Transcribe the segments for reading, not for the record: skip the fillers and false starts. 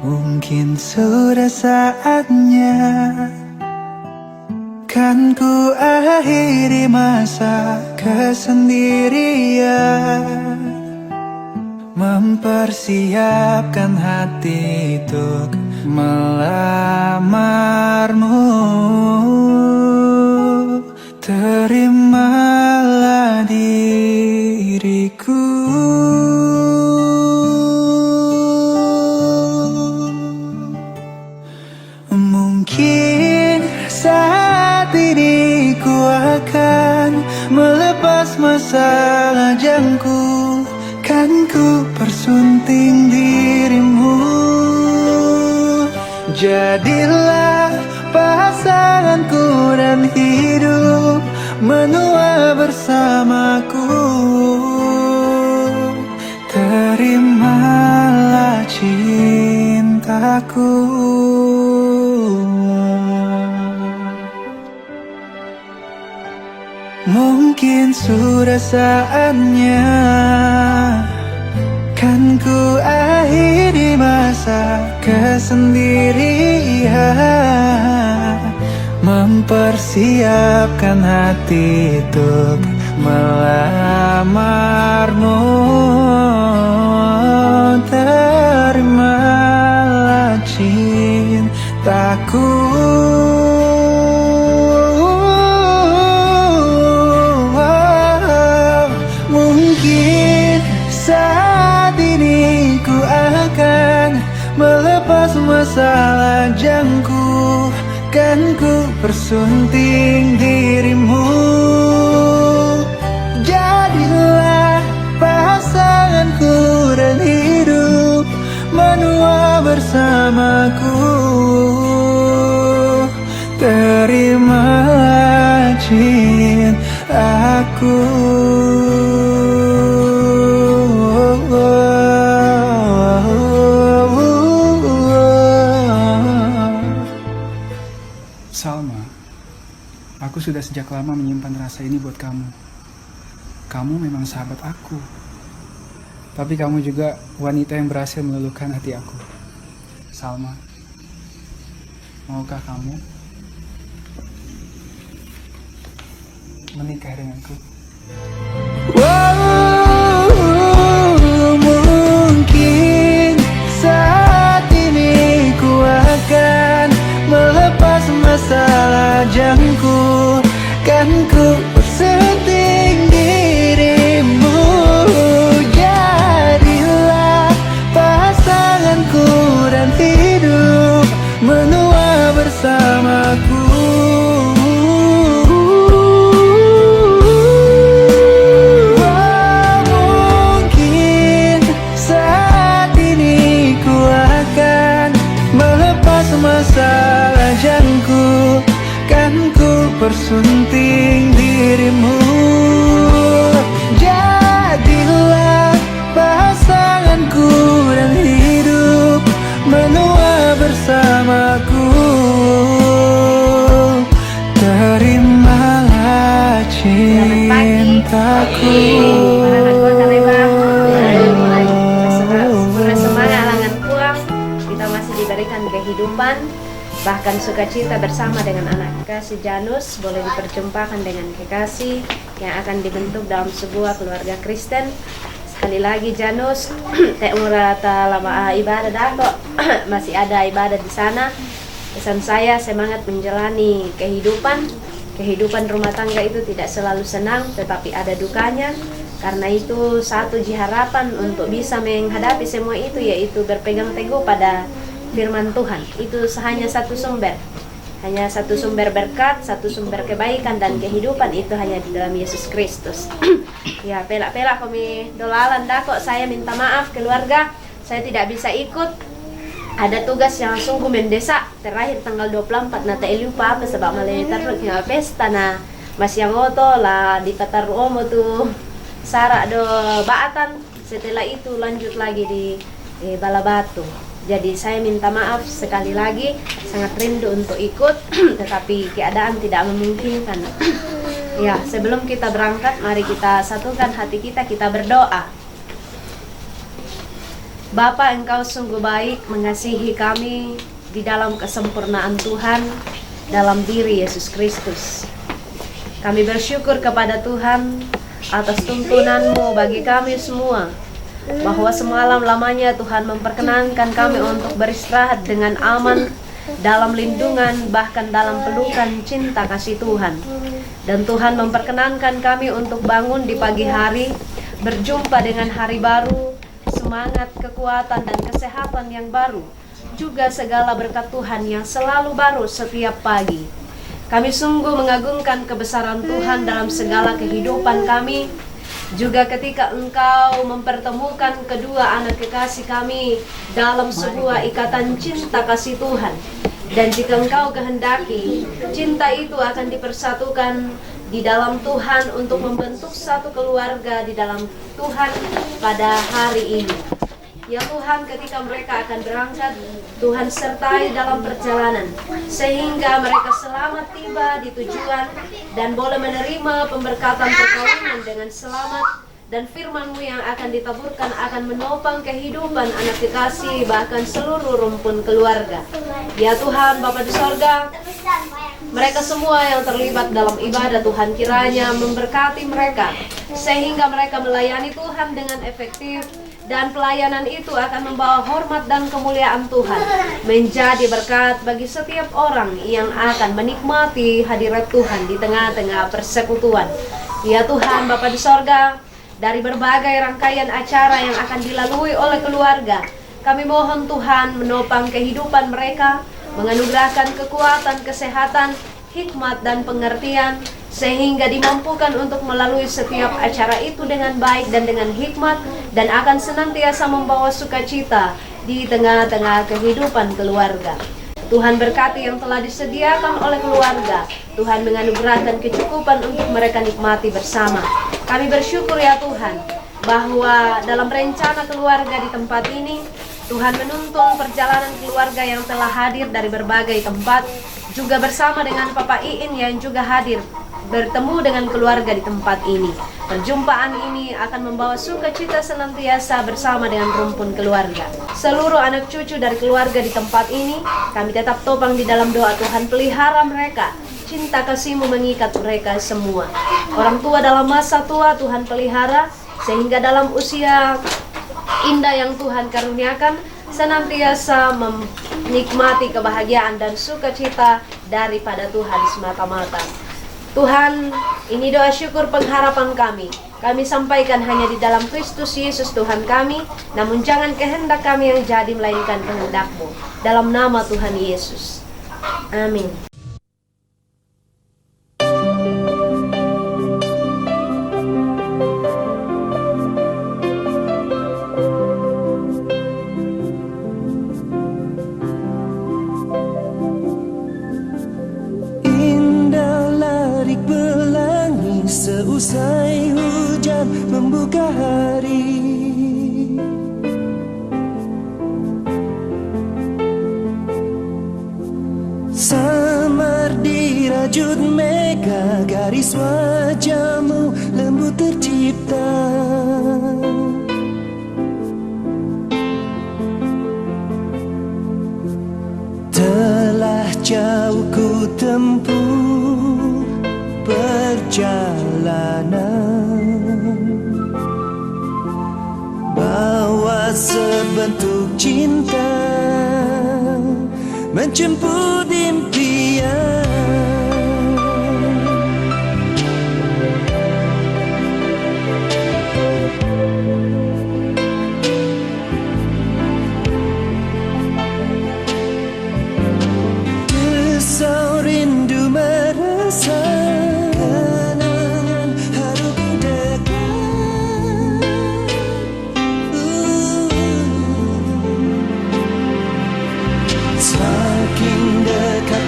Mungkin sudah saatnya kan ku akhiri masa kesendirian, mempersiapkan hati untuk melamarmu. Terimalah diriku. Mungkin saat ini ku akan melepas masa lajangku, kan ku persunting dirimu. Jadilah pasanganku dan hidup menua bersamaku. Terimalah cintaku. Mungkin sudah saatnya kan ku akhiri masa kesendirian, mempersiapkan hati untuk melamarmu. Terimalah cintaku. Mungkin saat ini ku akan melepas masa lajangku, kan ku persunting dirimu. Jadilah pasanganku dan hidup menua bersamaku. Terimalah cintaku. Salma, aku sudah sejak lama menyimpan rasa ini buat kamu. Kamu memang sahabat aku, tapi kamu juga wanita yang berhasil meluluhkan hati aku. Salma, maukah kamu menikah denganku? Mungkin saat ini ku akan melepas masa lajangku, kan ku persunting dirimu. Jadilah pasanganku dan hidup menua bersamaku. Mungkin saat ini ku akan melepas masa lajangku, kan ku persunting dirimu. Jadilah pasanganku dan hidup menua bersamaku. Terimalah cintaku. Semangat alangan pulang, kita masih diberikan kehidupan, bahkan sukacita bersama dengan anak kekasih Janus boleh diperjumpakan dengan kekasih yang akan dibentuk dalam sebuah keluarga Kristen. Sekali lagi Janus, tak murata lama ibadah dah kok masih ada ibadah di sana. Pesan saya semangat menjalani kehidupan. Kehidupan rumah tangga itu tidak selalu senang, tetapi ada dukanya. Karena itu satu harapan untuk bisa menghadapi semua itu, yaitu berpegang teguh pada firman Tuhan. Itu hanya satu sumber. Hanya satu sumber berkat, satu sumber kebaikan dan kehidupan, itu hanya di dalam Yesus Kristus. Ya, pelak-pelak kami dolalan dah kok. Saya minta maaf keluarga, saya tidak bisa ikut. Ada tugas yang sungguh mendesak. Terakhir tanggal 24 na tak lupa apa sebab malay taruh kena pesta na masih yang oto lah di Patar Omo tu Sara do Baatan. Setelah itu lanjut lagi di Balabatu. Jadi saya minta maaf sekali lagi, sangat rindu untuk ikut tetapi keadaan tidak memungkinkan. Ya, sebelum kita berangkat, mari kita satukan hati kita, kita berdoa. Bapa, Engkau sungguh baik mengasihi kami di dalam kesempurnaan Tuhan dalam diri Yesus Kristus. Kami bersyukur kepada Tuhan atas tuntunan-Mu bagi kami semua, bahwa semalam lamanya Tuhan memperkenankan kami untuk beristirahat dengan aman dalam lindungan, bahkan dalam pelukan cinta kasih Tuhan. Dan Tuhan memperkenankan kami untuk bangun di pagi hari, berjumpa dengan hari baru, semangat, kekuatan, dan kesehatan yang baru, juga segala berkat Tuhan yang selalu baru setiap pagi. Kami sungguh mengagungkan kebesaran Tuhan dalam segala kehidupan kami, juga ketika Engkau mempertemukan kedua anak kekasih kami dalam sebuah ikatan cinta kasih Tuhan. Dan jika Engkau kehendaki, cinta itu akan dipersatukan di dalam Tuhan untuk membentuk satu keluarga di dalam Tuhan pada hari ini. Ya Tuhan, ketika mereka akan berangkat, Tuhan sertai dalam perjalanan, sehingga mereka selamat tiba di tujuan dan boleh menerima pemberkatan perkawinan dengan selamat. Dan firman-Mu yang akan ditaburkan akan menopang kehidupan anak kekasih, bahkan seluruh rumpun keluarga. Ya Tuhan, Bapa di sorga, mereka semua yang terlibat dalam ibadah, Tuhan kiranya memberkati mereka, sehingga mereka melayani Tuhan dengan efektif. Dan pelayanan itu akan membawa hormat dan kemuliaan Tuhan, menjadi berkat bagi setiap orang yang akan menikmati hadirat Tuhan di tengah-tengah persekutuan. Ya Tuhan, Bapa di sorga, dari berbagai rangkaian acara yang akan dilalui oleh keluarga, kami mohon Tuhan menopang kehidupan mereka, menganugerahkan kekuatan, kesehatan, hikmat, dan pengertian, sehingga dimampukan untuk melalui setiap acara itu dengan baik dan dengan hikmat, dan akan senantiasa membawa sukacita di tengah-tengah kehidupan keluarga. Tuhan berkati yang telah disediakan oleh keluarga. Tuhan menganugerahkan kecukupan untuk mereka nikmati bersama. Kami bersyukur ya Tuhan, bahwa dalam rencana keluarga di tempat ini, Tuhan menuntun perjalanan keluarga yang telah hadir dari berbagai tempat, juga bersama dengan Papa Iin yang juga hadir bertemu dengan keluarga di tempat ini. Perjumpaan ini akan membawa sukacita senantiasa bersama dengan rumpun keluarga. Seluruh anak cucu dari keluarga di tempat ini, kami tetap topang di dalam doa. Tuhan pelihara mereka, cinta kasih-Mu mengikat mereka semua. Orang tua dalam masa tua Tuhan pelihara, sehingga dalam usia indah yang Tuhan karuniakan, senantiasa menikmati kebahagiaan dan sukacita daripada Tuhan semata-mata. Tuhan, ini doa syukur pengharapan kami. Kami sampaikan hanya di dalam Kristus Yesus Tuhan kami, namun jangan kehendak kami yang jadi, melainkan kehendak-Mu. Dalam nama Tuhan Yesus. Amin. Seusai hujan membuka hari, samar dirajut mega, garis wajah-Mu lembut tercipta. Telah jauh ku tempuh perjalanan, bawa sebentuk cinta menjemput impian. Desau rindu merasa,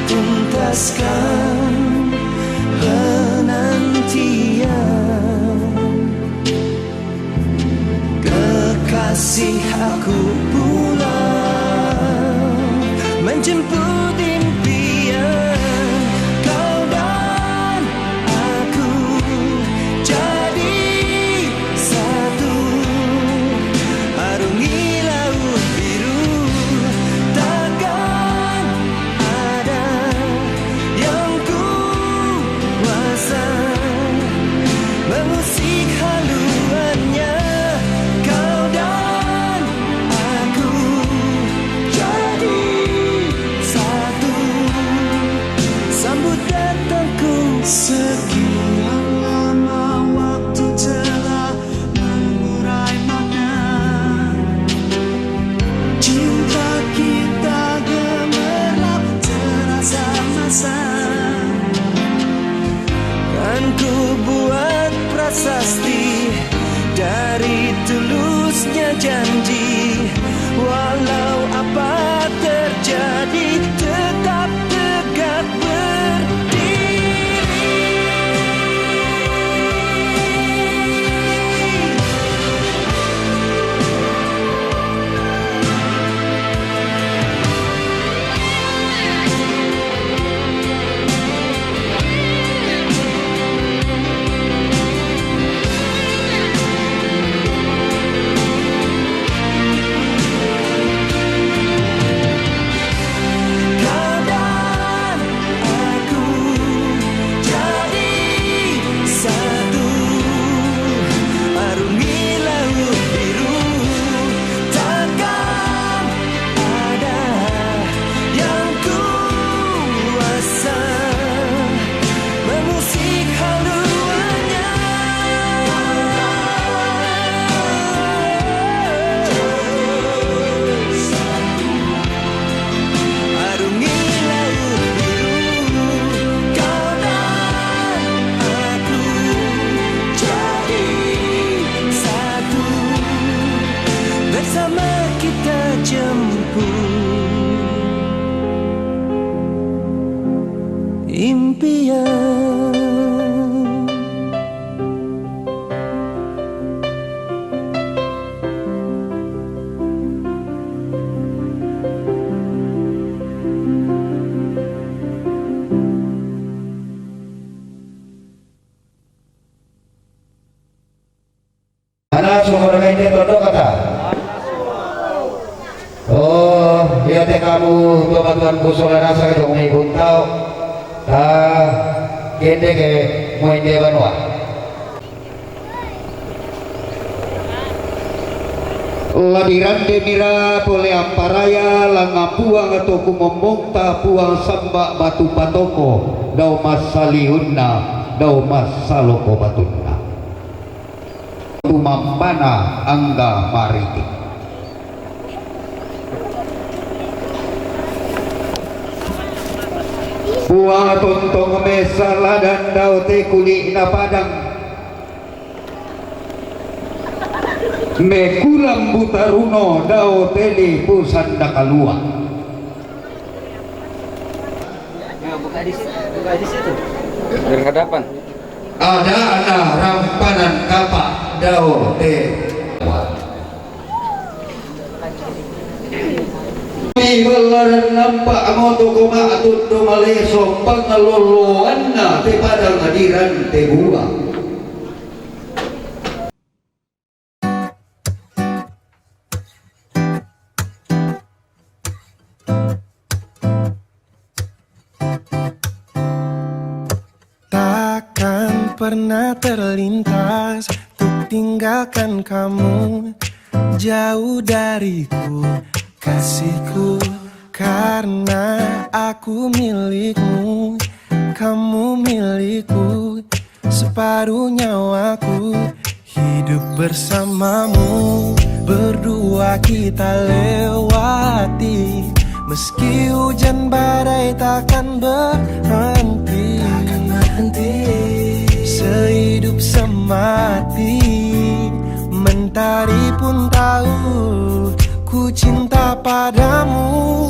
tuntaskan penantian. Kekasih aku pulang menjemput impian. Kau dan aku jadi satu, arungi lautan impian. Anak semua orang ini tunduk kata. Oh, ya teh kamu tuan kusola nasa ke dong ikut tahu. Kende ke mau ide banua. Labiran demira boleh amparaya langapuang atau kumomongta puang sambak batu patoko dau masaliunna dau masaloko batunna. Mampana angga maritim. Buah tontong mesala dan daute kuli na padang. Mekulam butaruno daute li pusanda kalua. Buka di situ. Berhadapan. Ada anak rampanan kapak daute. Belaran nampak moto koma atut do maleso pangaloloanna te padang hadiran te buah. Takkan pernah terlintas untuk tinggalkan kamu jauh dariku, kasihku, karena aku milikmu, kamu milikku, separuh nyawaku, hidup bersamamu, berdua kita lewati, meski hujan badai takkan berhenti, sehidup semati, mentari pun tahu ku cinta padamu.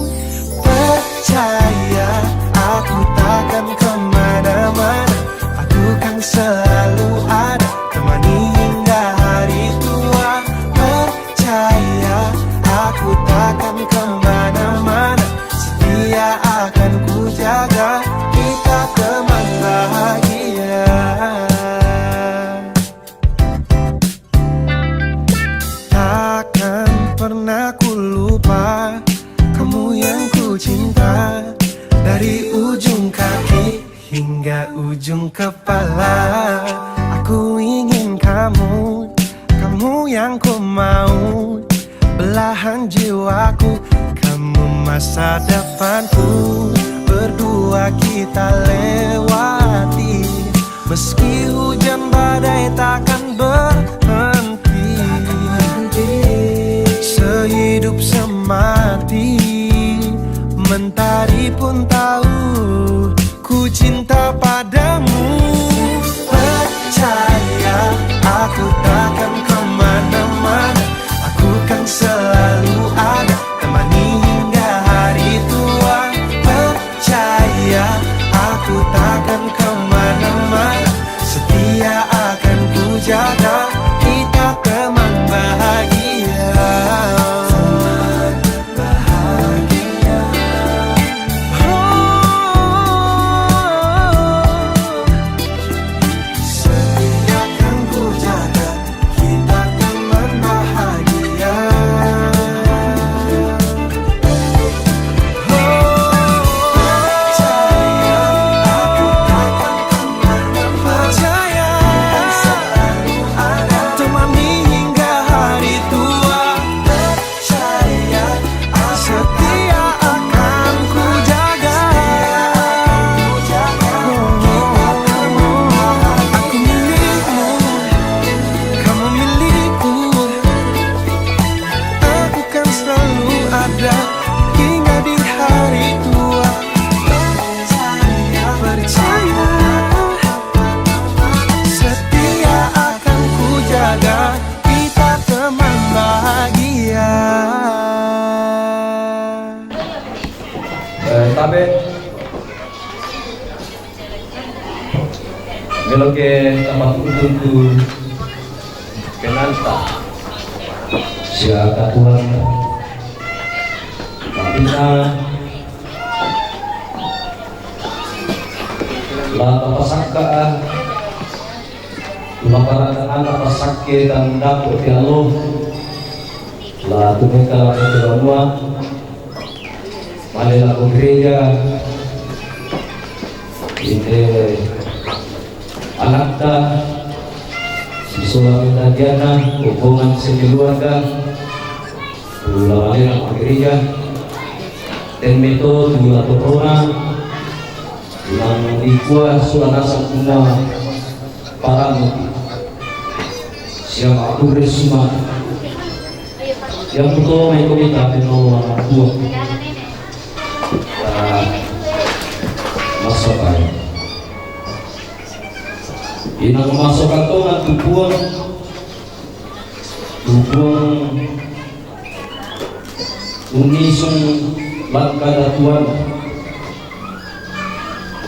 Percaya aku takkan kemana-mana, aku kan selalu ada, temani hingga hari tua. Percaya aku takkan kemana-mana, setia akan ku jaga, kita teman bahagia. Takkan pernah ku lupa kamu yang ku cinta, dari ujung kaki hingga ujung kepala. Aku ingin kamu, kamu yang ku mau, belahan jiwaku, kamu masa depanku, berdua kita lewati, meski hujan badai takkan berhenti, sehidup semati, mentari pun tahu ku cinta padamu. Percaya aku takkan kemana-mana, aku kan selalu ada, temani hingga hari tua. Percaya aku takkan kemana-mana, setia akan ku jaga, kita teman bahagia. Meloke tempat untuk kenanta siapa Tuhan Kapina Lata pasaka Laparan anak pasake dan dapur Allah La tumeka la ketuanua Malela ko gereja Ite anakta si Sulamita Diana hubungan sekeluarga Tula malela ko gereja Dan metode tula torona Yang ikua sulanasa kuna paramuti Siapa aku resma Yang betul may kumita Pinola Tua Masakay Inang masok ato na tupuan unisong langkadatuan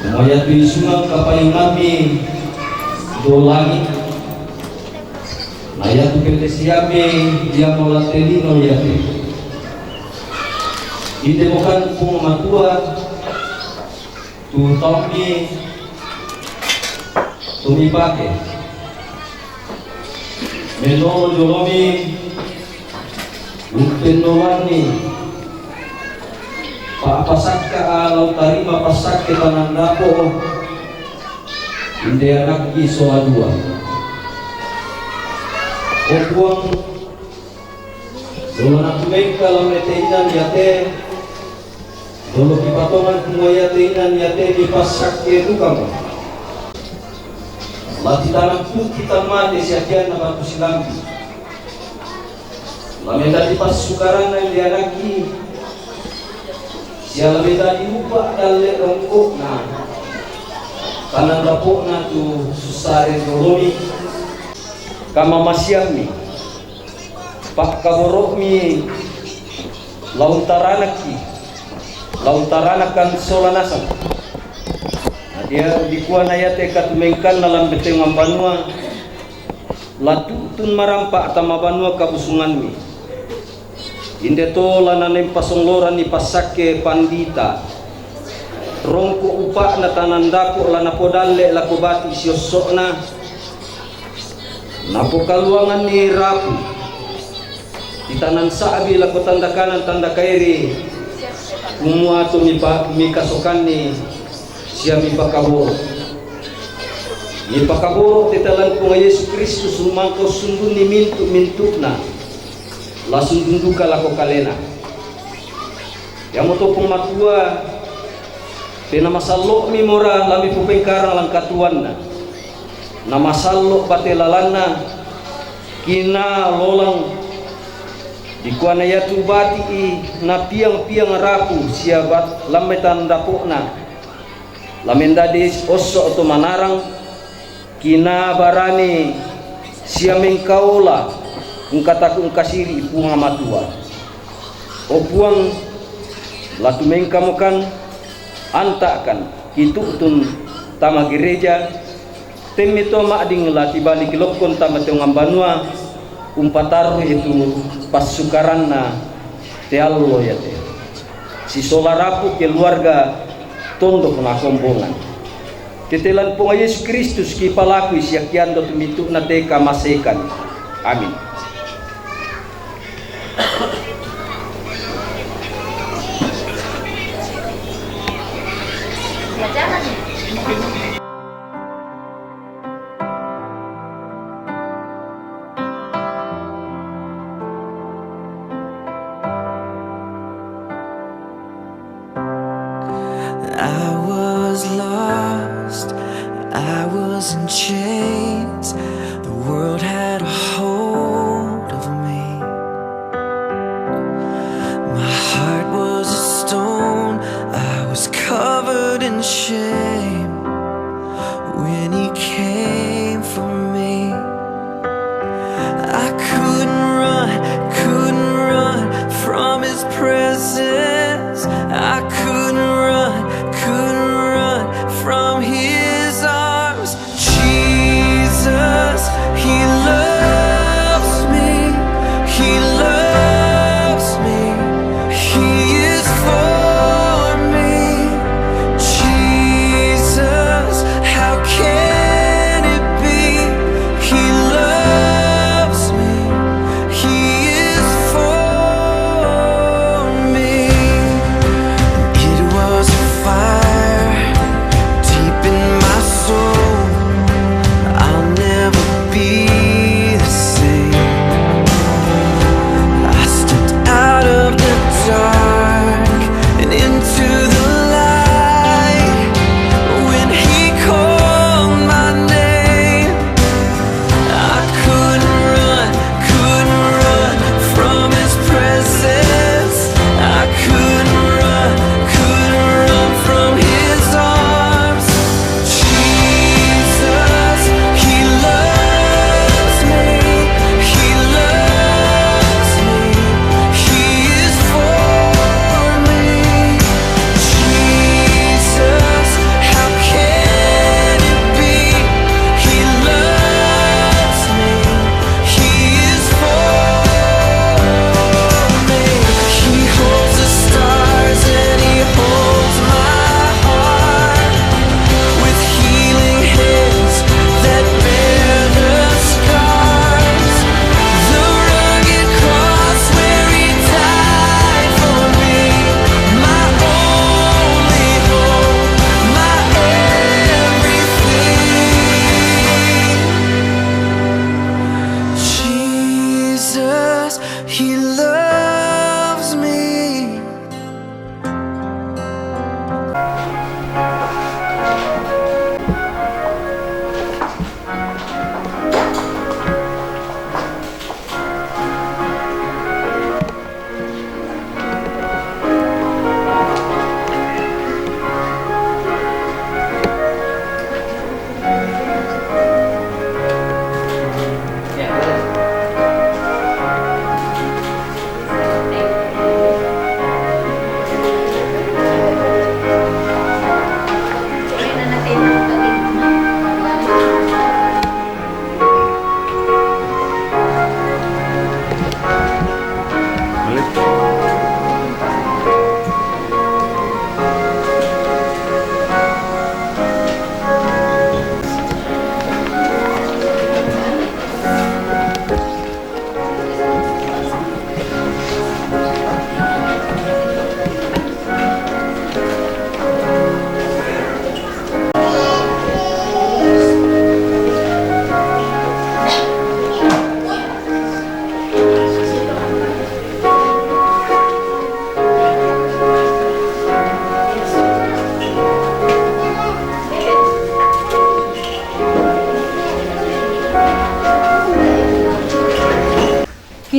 Umayat bisungang kapaling nami do langit Naya tu siabe dia molatelino yate Itemokan pung matua tu tombi tumipake meno jolomi untenowani pasakka alau tarima pasakke panandapo inde anak isola dua obuang dolo nakumeng kalau meteinan yate dolo kipatongan kumuyateinan yate di pasakke dukam Lati tanahku kita mati siakian na batu silambi Lamenda di pas sukaran na ilianaki Siya lamenda di lupa dalle rongkok na Kanan dapok na tu susare dolomi Kama masyami Pak kaborok mi Lautaranak solanasan Dia dikuan ayat katumengkan dalam beteng ambanua latutun marampa atama banua kabusungan mi inde to lananem pasongloran ni pasake pandita rongko upa na tanandako lana podalle lakobati siosokna napo kaluangan ni rapu di tanan saabi lako tanda kanan tanda kairi kumua to mi kasokan ni siya mipakaboro titalan po nga Yesu Kristus sumangko sundun ni mintuk na la sundun duka lako kalena yamoto pong matua pinamasalok mi mora lami po pengkarang lang katuan na masalok batelalanna kina lolang di kuana yatu bati na piang rapu siya bat lametan dapok na lamenda di osso atau manarang kina barani siameng kaula ungkataku ungkasiri punga matua o puang latumeng kamukan antakan itu tun tama gereja temito maading lati balik lokon tama teong banua umpatar itu pasukaran na teallo ya te si solarapu keluarga tondok na kombongan titelan po nga Yesus Kristus ki palakoy siya kiando tumituk na te kamasekan amin. I was lost, I was in chains. The world had a hold of me. My heart was a stone, I was covered in shame. When he came for me, I couldn't run from his presence. I couldn't run from his arms. Jesus.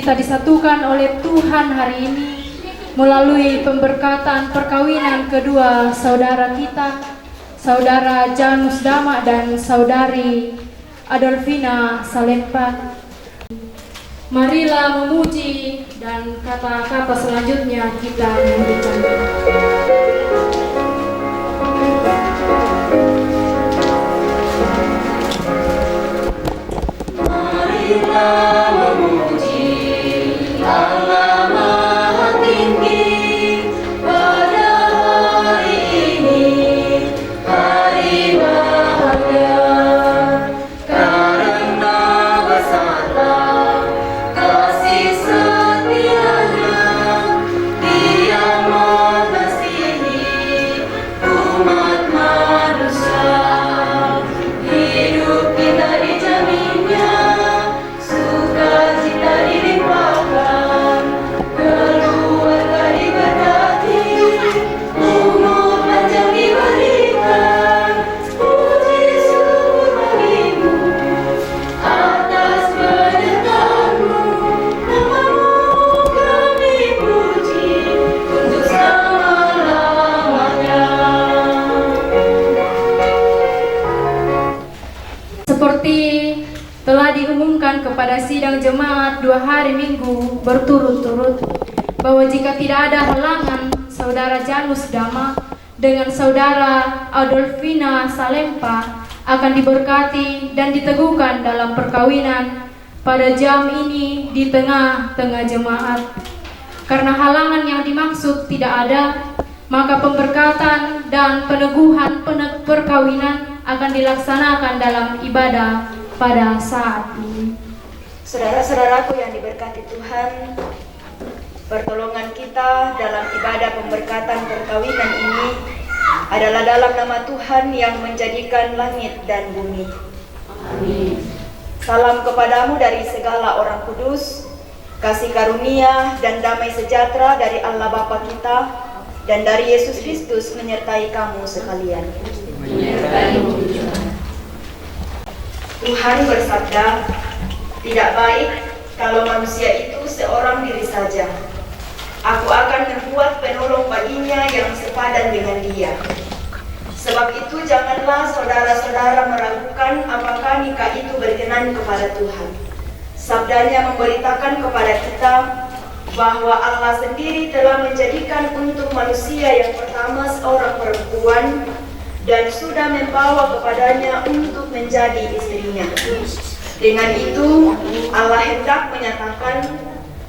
kita disatukan oleh Tuhan hari ini melalui pemberkatan perkawinan kedua saudara kita, Saudara Janus Dama dan Saudari Adolfina Salempa. Marilah memuji dan kata-kata selanjutnya kita memberikan. Marilah memuji Allah Maha Tinggi pada hari ini, hari bahagia, karena besarlah kasih setianya. Dia mengasihi umat manusia, hidup kita dijaminnya, sukacita dilimpahkan, keluarga diberkati, umur panjang diberikan. Puji syukur bagimu atas penyertaanmu, namamu kami puji untuk selama-lamanya. Seperti telah diumumkan kepada sidang jemaat 2 hari minggu berturut-turut bahwa jika tidak ada halangan, Saudara Janus Dama dengan Saudara Adolfina Salempa akan diberkati dan diteguhkan dalam perkawinan pada jam ini di tengah-tengah jemaat. Karena halangan yang dimaksud tidak ada, maka pemberkatan dan peneguhan perkawinan akan dilaksanakan dalam ibadah pada saat ini. Saudara-saudaraku yang diberkati Tuhan, pertolongan kita dalam ibadah pemberkatan perkawinan ini adalah dalam nama Tuhan yang menjadikan langit dan bumi. Amin. Salam kepadamu dari segala orang kudus, kasih karunia dan damai sejahtera dari Allah Bapa kita dan dari Yesus Kristus menyertai kamu sekalian. Tuhan bersabda, tidak baik kalau manusia itu seorang diri saja. Aku akan membuat penolong baginya yang sepadan dengan dia. Sebab itu janganlah saudara-saudara meragukan apakah nikah itu berkenan kepada Tuhan. Sabdanya memberitakan kepada kita bahwa Allah sendiri telah menjadikan untuk manusia yang pertama seorang perempuan dan sudah membawa kepadanya untuk menjadi istrinya. Dengan itu, Allah hendak menyatakan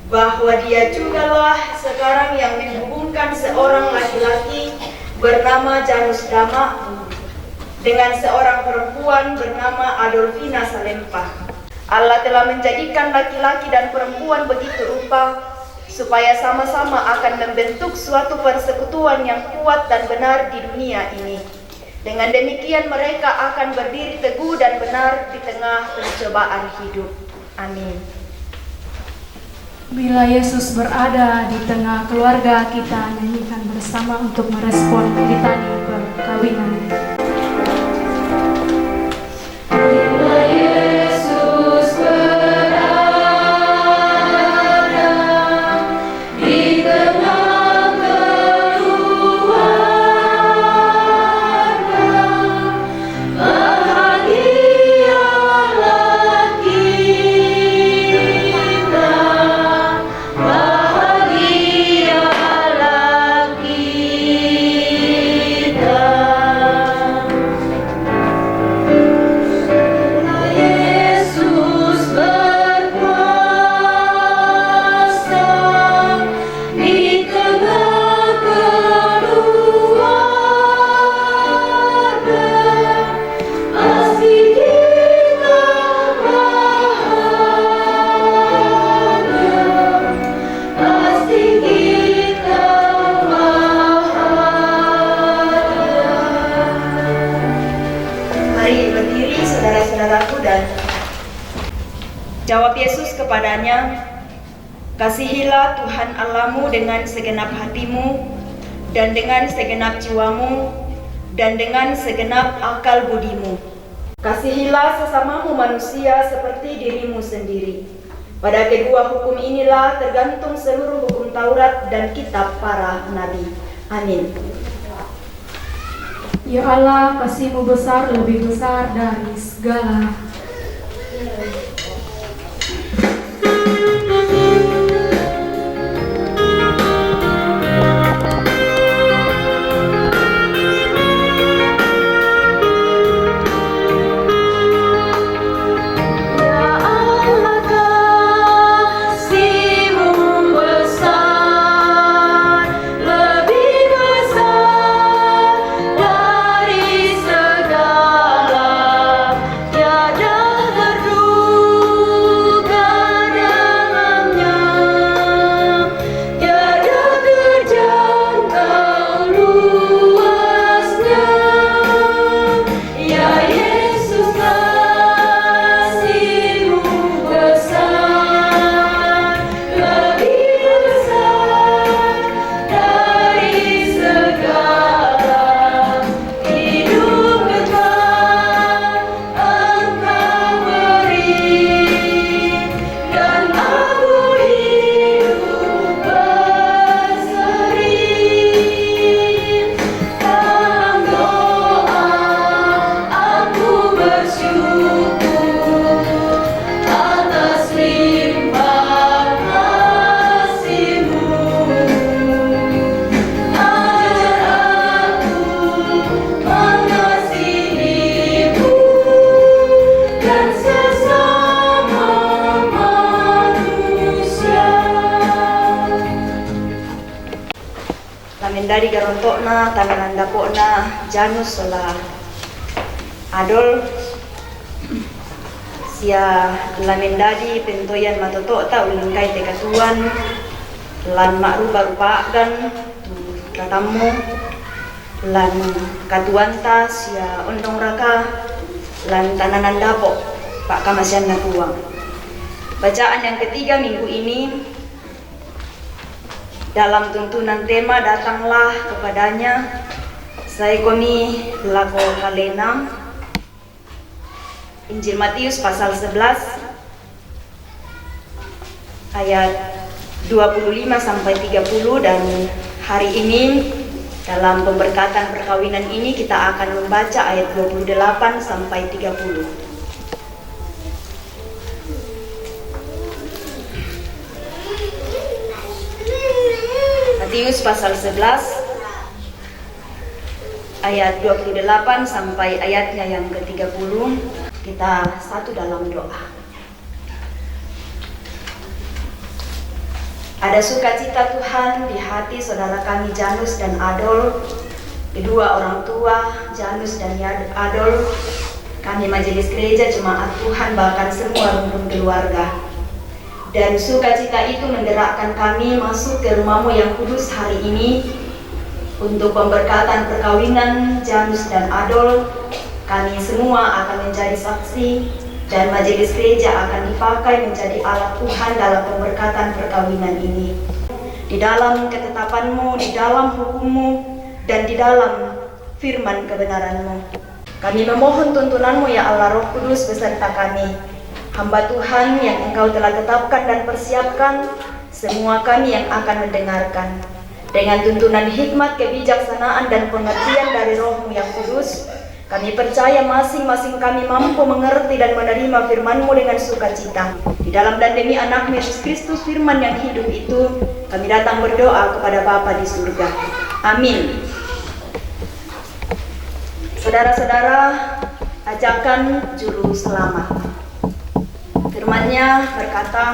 bahwa dia jugalah sekarang yang menghubungkan seorang laki-laki bernama Janus Dama dengan seorang perempuan bernama Adolfina Salempa. Allah telah menjadikan laki-laki dan perempuan begitu rupa supaya sama-sama akan membentuk suatu persekutuan yang kuat dan benar di dunia ini. Dengan demikian mereka akan berdiri teguh dan benar di tengah pencobaan hidup. Amin. Bila Yesus berada di tengah keluarga, kita nyanyikan bersama untuk merespon litani perkawinan. Bila Yesus berada di tengah keluarga, bahagialah kita, bahagialah kita. Yesus berkuasa di tengah keluarga, pasti kita bahagia, pasti kita bahagia. Mari berdiri saudara-saudaraku dan jawab Yesus kepadanya, kasihilah Tuhan Allahmu dengan segenap hatimu dan dengan segenap jiwamu dan dengan segenap akal budimu. Kasihilah sesamamu manusia seperti dirimu sendiri. Pada kedua hukum inilah tergantung seluruh hukum Taurat dan kitab para nabi. Amin. Ya Allah, kasih-Mu besar lebih besar dari segala. Lamendari garontokna, tangan dapokna, Janus sola Adol sia lamendadi pentoyan matotota ulun kai tekatuan lan makruba-ruba gan katamu lan katuanta sia ondong raka lan tananan dapok Pak Kamasian Natuang. Bacaan yang ketiga minggu ini dalam tuntunan tema datanglah kepadanya, saya komi lako kalena, Injil Matius pasal 11 ayat 25 sampai 30, dan hari ini dalam pemberkatan perkawinan ini kita akan membaca ayat 28 sampai 30. Matius pasal 11 ayat 28 sampai ayatnya yang ke-30. Kita satu dalam doa. Ada sukacita Tuhan di hati saudara kami Janus dan Adol, kedua orang tua Janus dan Adol, kami majelis gereja jemaat Tuhan, bahkan semua rumpun keluarga. Dan sukacita itu menggerakkan kami masuk ke rumah-Mu yang kudus hari ini untuk pemberkatan perkawinan Janus dan Adol. Kami semua akan menjadi saksi dan majelis gereja akan dipakai menjadi alat Tuhan dalam pemberkatan perkawinan ini. Di dalam ketetapan-Mu, di dalam hukum-Mu, dan di dalam firman kebenaran-Mu. Kami memohon tuntunan-Mu ya Allah Roh Kudus beserta kami, hamba Tuhan yang Engkau telah tetapkan dan persiapkan, semua kami yang akan mendengarkan. Dengan tuntunan hikmat, kebijaksanaan, dan pengertian dari Roh-Mu yang kudus, kami percaya masing-masing kami mampu mengerti dan menerima firman-Mu dengan sukacita. Di dalam dan demi anak Yesus Kristus, firman yang hidup itu, kami datang berdoa kepada Bapa di surga. Amin. Saudara-saudara, ajakan juru selamat. Firman-Nya berkata,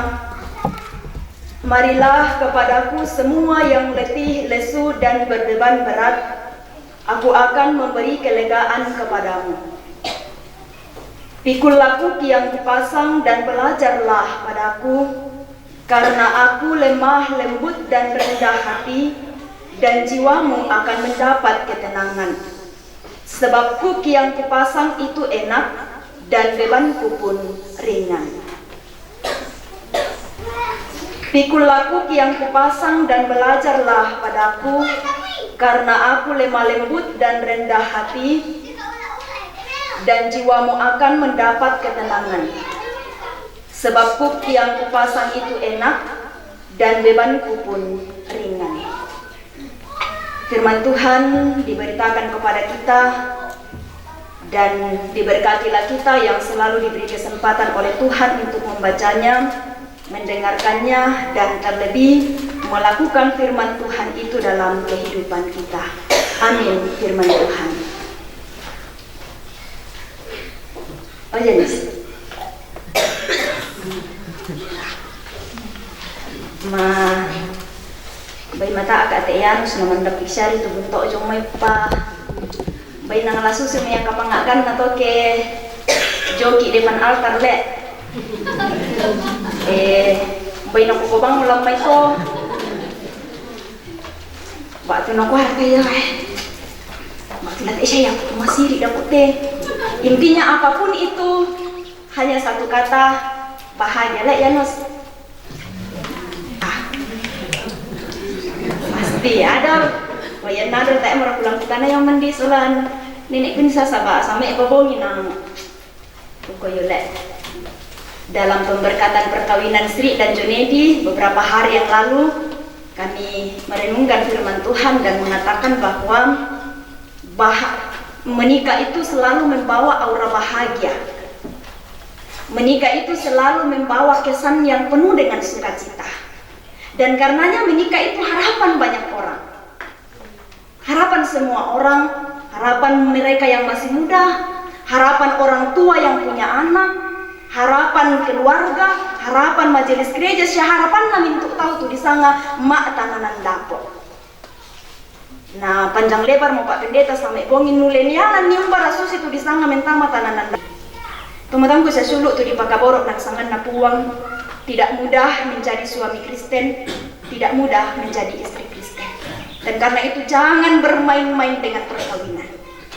marilah kepadaku semua yang letih, lesu, dan berbeban berat, aku akan memberi kelegaan kepadamu. Pikullah kuki yang kupasang dan belajarlah padaku, karena aku lemah, lembut, dan rendah hati, dan jiwamu akan mendapat ketenangan. Sebab kuki yang kupasang itu enak, dan bebanku pun ringan. Pikullah kuki yang kupasang dan belajarlah padaku, karena aku lemah lembut dan rendah hati, dan jiwamu akan mendapat ketenangan. sebab kuk yang kupasang itu enak dan bebanku pun ringan. Firman Tuhan diberitakan kepada kita dan diberkatilah kita yang selalu diberi kesempatan oleh Tuhan untuk membacanya, mendengarkannya, dan terlebih melakukan firman Tuhan itu dalam kehidupan kita. Amin. Firman Tuhan. Oh jenis. Bay mata agak teyanus naman dapat syari tu bentuk jong may pa. Bay nang lasu semia kapangakan na to ke joki depan altar le. Bay nang kukubang ulang may ko. Bakit na ko harga ya Bakit natin siya yang masiri dapat teh. Intinya apapun itu hanya satu kata, bahagia le ya nos. Pasti ada. Wayan nado tak merah pulang kita na yang mandi sulan. Nenek pun sasaba sampai babongi nang ukoyole. Dalam pemberkatan perkawinan Sri dan Jonedi beberapa hari yang lalu, kami merenungkan firman Tuhan dan mengatakan bahwa menikah itu selalu membawa aura bahagia. Menikah itu selalu membawa kesan yang penuh dengan sukacita. Dan karenanya menikah itu harapan banyak orang. Harapan semua orang, harapan mereka yang masih muda, harapan orang tua yang punya anak, harapan keluarga, harapan majelis gereja, harapan kami untuk tahu tuh di sana mak tananan dapur. Nah, panjang lebar mau Pak Pendeta sampai bongin nulenialan nium barasus itu di sana mentama tananan dapur. Teman-temanku saya suluk tuh di Pakaborok nak sangan napuang. Tidak mudah menjadi suami Kristen, tidak mudah menjadi istri Kristen. Dan karena itu jangan bermain-main dengan perkawinan.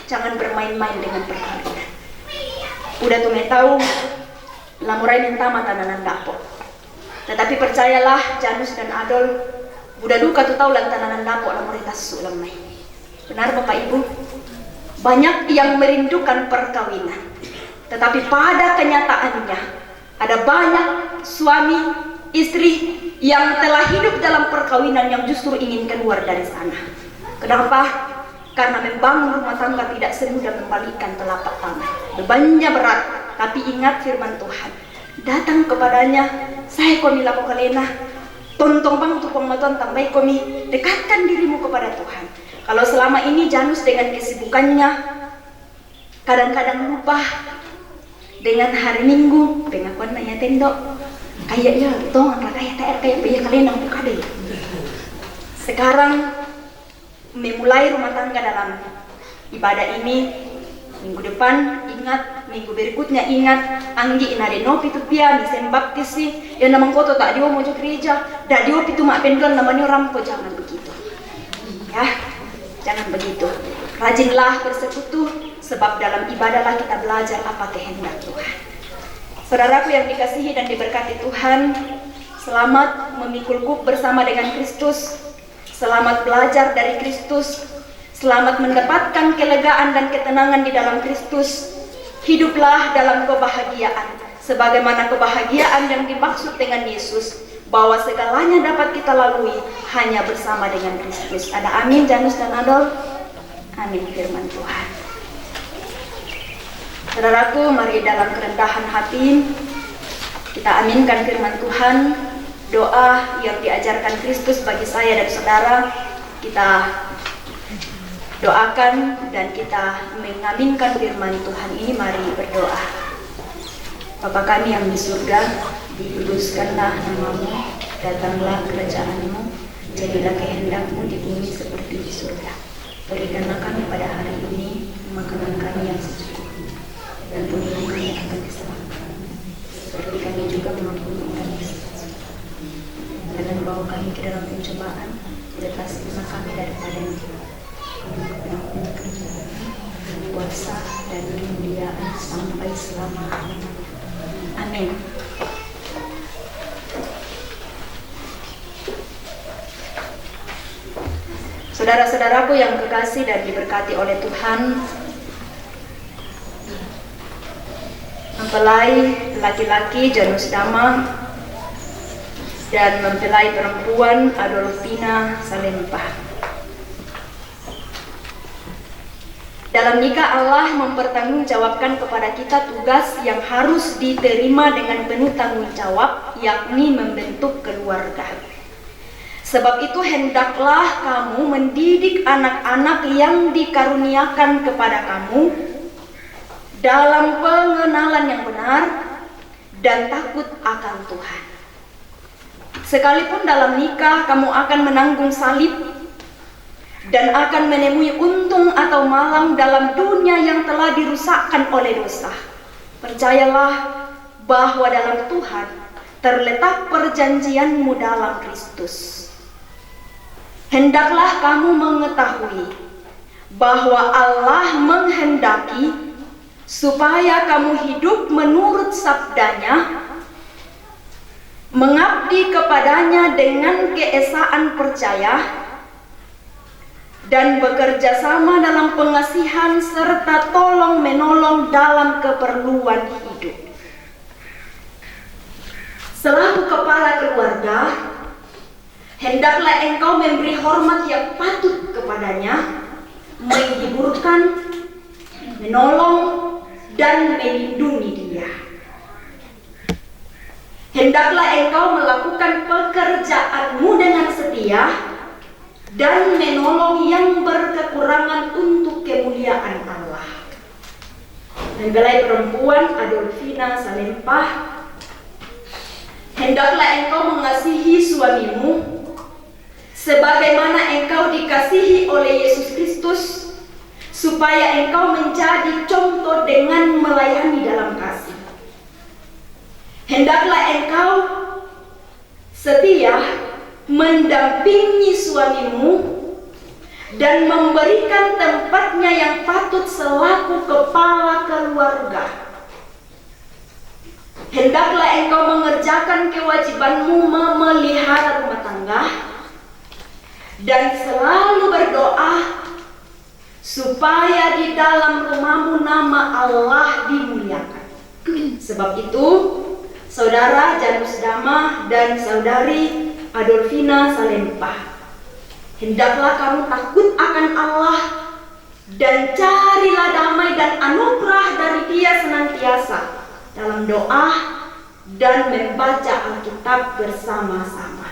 Jangan bermain-main dengan perkawinan. Udah tuh tahu lamurai mentama tananan dapur. Tetapi percayalah Janus dan Adol, udah duka tuh tahu lan tananan dapur lamurai tasu lamai. Benar Bapak Ibu? Banyak yang merindukan perkawinan. Tetapi pada kenyataannya ada banyak suami, istri yang telah hidup dalam perkawinan yang justru ingin keluar dari sana. Kenapa? Karena membangun rumah tangga tidak semudah membalikkan telapak tangan. Bebannya berat, tapi ingat firman Tuhan. Datang kepadanya, saya komi lapo kalena, tontong bang tukang maton tambah komi, dekatkan dirimu kepada Tuhan. Kalau selama ini Janus dengan kesibukannya, kadang-kadang lupa dengan hari Minggu, pengakuan nanya tendok, kayaknya tong angka kayak kayak kalian yang buka deh. Sekarang memulai rumah tangga dalam ibadah ini, minggu depan ingat, minggu berikutnya ingat, anggi inade nopi tu pia misen baptisi, yang namang koto tak dio mojo gereja, dak dio pitu mak pendol namanya rampo, jangan begitu, ya, jangan begitu. Rajinlah bersekutu. Sebab dalam ibadahlah kita belajar apa kehendak Tuhan. Saudaraku yang dikasihi dan diberkati Tuhan, selamat memikul kuk bersama dengan Kristus, selamat belajar dari Kristus, selamat mendapatkan kelegaan dan ketenangan di dalam Kristus. Hiduplah dalam kebahagiaan, sebagaimana kebahagiaan yang dimaksud dengan Yesus, bahwa segalanya dapat kita lalui hanya bersama dengan Kristus. Ada amin Janus dan Adol? Amin firman Tuhan. Saudaraku, mari dalam kerendahan hati kita aminkan firman Tuhan. Doa yang diajarkan Kristus bagi saya dan saudara, kita doakan dan kita mengaminkan firman Tuhan ini. Mari berdoa. Bapa kami yang di surga, dikuduskanlah namamu, datanglah kerajaanmu, jadilah kehendakmu di bumi seperti di surga. Berikanlah kami pada hari ini makanan kami yang secukupnya, dan ampunilah kami akan kesalahan seperti kami juga mengampuni orang yang salah. Jangan bawa kami ke dalam pencobaan, lepaskanlah kami daripada kepada kerjaan, kuasa dan kemuliaan sampai selama-lamanya. Amin. Saudara-saudaraku yang kekasih dan diberkati oleh Tuhan, mempelai laki-laki Janus Dama dan mempelai perempuan Adolfina Salempah. Dalam nikah Allah mempertanggungjawabkan kepada kita tugas yang harus diterima dengan penuh tanggung jawab, yakni membentuk keluarga. Sebab itu hendaklah kamu mendidik anak-anak yang dikaruniakan kepada kamu dalam pengenalan yang benar dan takut akan Tuhan. Sekalipun dalam nikah kamu akan menanggung salib dan akan menemui untung atau malang dalam dunia yang telah dirusakkan oleh dosa. Percayalah bahwa dalam Tuhan terletak perjanjianmu dalam Kristus. Hendaklah kamu mengetahui bahwa Allah menghendaki supaya kamu hidup menurut sabdanya, mengabdi kepadanya dengan keesaan percaya, dan bekerja sama dalam pengasihan serta tolong menolong dalam keperluan hidup. Selaku kepala keluarga, hendaklah engkau memberi hormat yang patut kepadanya, menghiburkan, menolong, dan melindungi dia. Hendaklah engkau melakukan pekerjaanmu dengan setia dan menolong yang berkekurangan untuk kemuliaan Allah. Mempelai perempuan Adolfina Salempah, hendaklah engkau mengasihi suamimu sebagaimana engkau dikasihi oleh Yesus Kristus, supaya engkau menjadi contoh dengan melayani dalam kasih. Hendaklah engkau setia mendampingi suamimu dan memberikan tempatnya yang patut selaku kepala keluarga. Hendaklah engkau mengerjakan kewajibanmu memelihara rumah tangga dan selalu berdoa supaya di dalam rumahmu nama Allah dimuliakan. Sebab itu, saudara Janus Dama dan saudari Adolfina Salempah, hendaklah kamu takut akan Allah dan carilah damai dan anugerah dari Dia senantiasa dalam doa dan membaca Alkitab bersama-sama.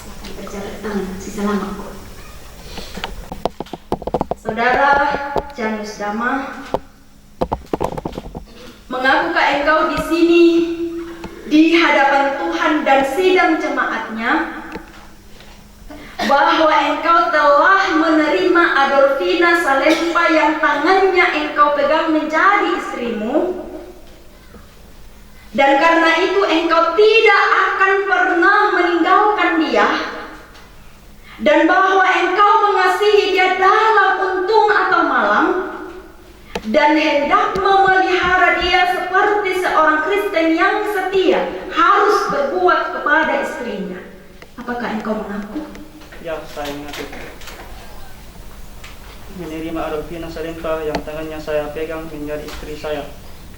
Silakan berjabat tangan, sisa lama. Saudara Janus Dama, mengapakah engkau di sini di hadapan Tuhan dan sidang jemaatnya bahwa engkau telah menerima Adolfina Salempah yang tangannya engkau pegang menjadi istrimu, dan karena itu engkau tidak akan pernah meninggalkan dia, dan bahwa engkau mengasihi dia dalam untung atau malang, dan hendak memelihara dia seperti seorang Kristen yang setia harus berbuat kepada istrinya. Apakah engkau mengaku? Ya, saya mengaku. Menerima Adolfina Salempah yang tangannya saya pegang menjadi istri saya.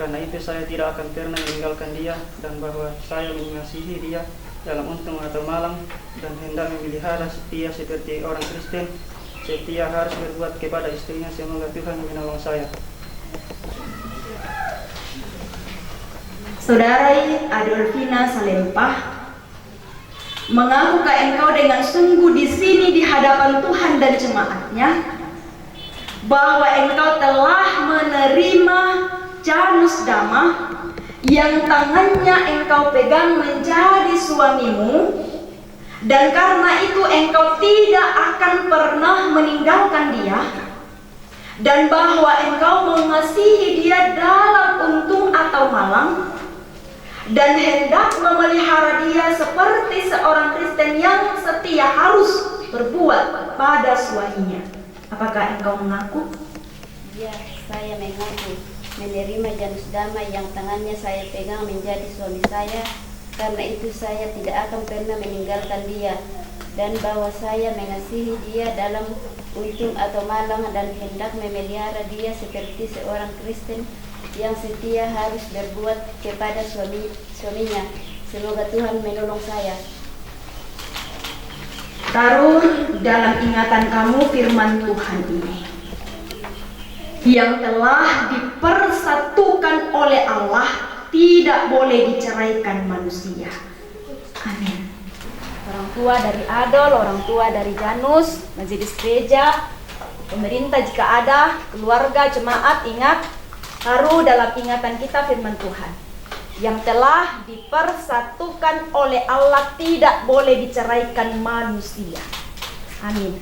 Karena itu saya tidak akan pernah meninggalkan dia, dan bahwa saya mengasihi dia dalam untung atau malang, dan hendak memelihara dia seperti orang Kristen setia harus berbuat kepada istrinya. Semoga Tuhan menolong saya. Saudari Adolfina Salempah, mengapakah engkau dengan sungguh di sini di hadapan Tuhan dan jemaatnya bahwa engkau telah menerima Janus Dama yang tangannya engkau pegang menjadi suamimu, dan karena itu engkau tidak akan pernah meninggalkan dia, dan bahwa engkau mengasihi dia dalam untung atau malang, dan hendak memelihara dia seperti seorang Kristen yang setia harus berbuat kepada suaminya. Apakah engkau mengaku? Ya, saya mengaku menerima Janus Dama yang tangannya saya pegang menjadi suami saya. Karena itu saya tidak akan pernah meninggalkan dia, dan bahwa saya mengasihi dia dalam untung atau malang, dan hendak memelihara dia seperti seorang Kristen yang setia harus berbuat kepada suaminya. Semoga Tuhan menolong saya. Taruh dalam ingatan kamu firman Tuhan ini, yang telah dipersatukan oleh Allah tidak boleh diceraikan manusia. Amin. Orang tua dari Adol, orang tua dari Janus, majelis gereja, pemerintah jika ada, keluarga, jemaat, ingat, taruh dalam ingatan kita firman Tuhan. Yang telah dipersatukan oleh Allah tidak boleh diceraikan manusia. Amin.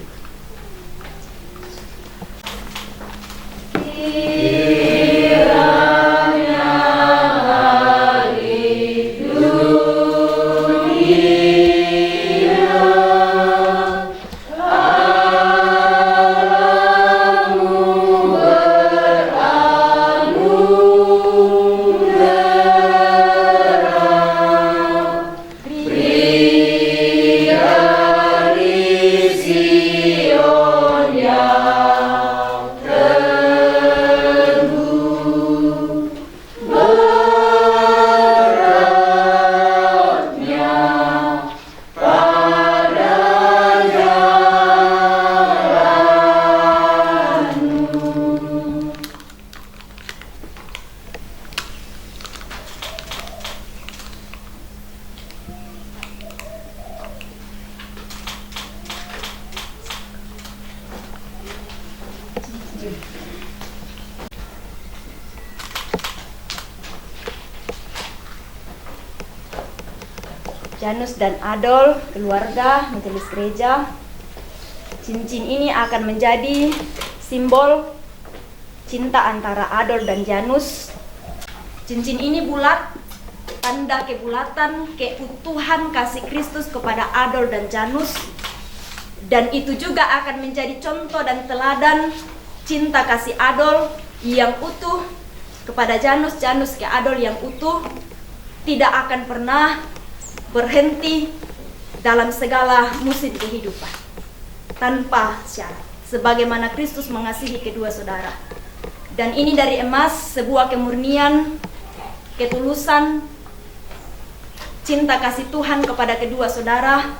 Janus dan Adol, keluarga, majelis gereja. Cincin ini akan menjadi simbol cinta antara Adol dan Janus. Cincin ini bulat, tanda kebulatan, keutuhan kasih Kristus kepada Adol dan Janus. Dan itu juga akan menjadi contoh dan teladan cinta kasih Adol yang utuh kepada Janus, Janus ke Adol yang utuh, tidak akan pernah berhenti dalam segala musim kehidupan tanpa syarat, sebagaimana Kristus mengasihi kedua saudara. Dan ini dari emas, sebuah kemurnian, ketulusan, cinta kasih Tuhan kepada kedua saudara,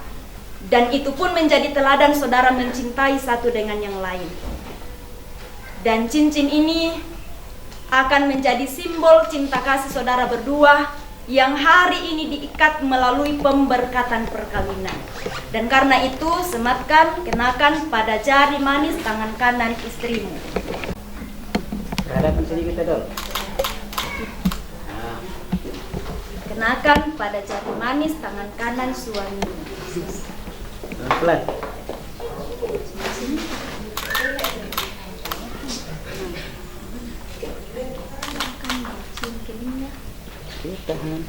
dan itu pun menjadi teladan saudara mencintai satu dengan yang lain. Dan cincin ini akan menjadi simbol cinta kasih saudara berdua yang hari ini diikat melalui pemberkatan perkawinan. Dan karena itu sematkan, kenakan pada jari manis tangan kanan istrimu. Hadapan sedikit Adol. Kenakan pada jari manis tangan kanan suamimu. Pelan. Tahan.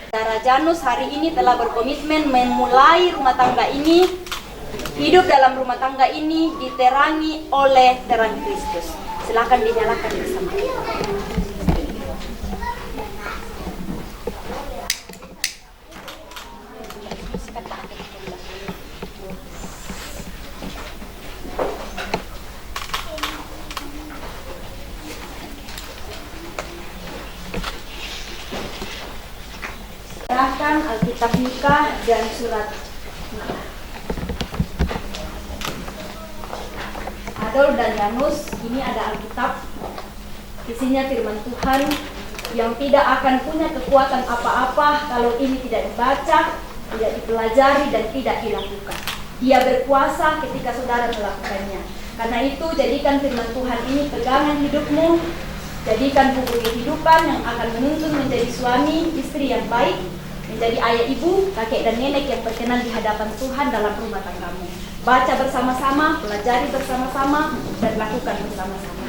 Saudara Janus hari ini telah berkomitmen memulai rumah tangga ini, hidup dalam rumah tangga ini diterangi oleh terang Kristus. Silakan dinyalakan bersama. Serahkan Alkitab nikah dan surat nikah. Adol dan Janus, ini ada Alkitab, isinya firman Tuhan yang tidak akan punya kekuatan apa-apa kalau ini tidak dibaca, tidak dipelajari, dan tidak dilakukan. Dia berkuasa ketika saudara melakukannya. Karena itu jadikan firman Tuhan ini pegangan hidupmu, jadikan buku kehidupan yang akan menuntun menjadi suami, istri yang baik, menjadi ayah ibu, kakek dan nenek yang berkenan di hadapan Tuhan dalam rumah tanggamu. Baca bersama-sama, pelajari bersama-sama, dan lakukan bersama-sama.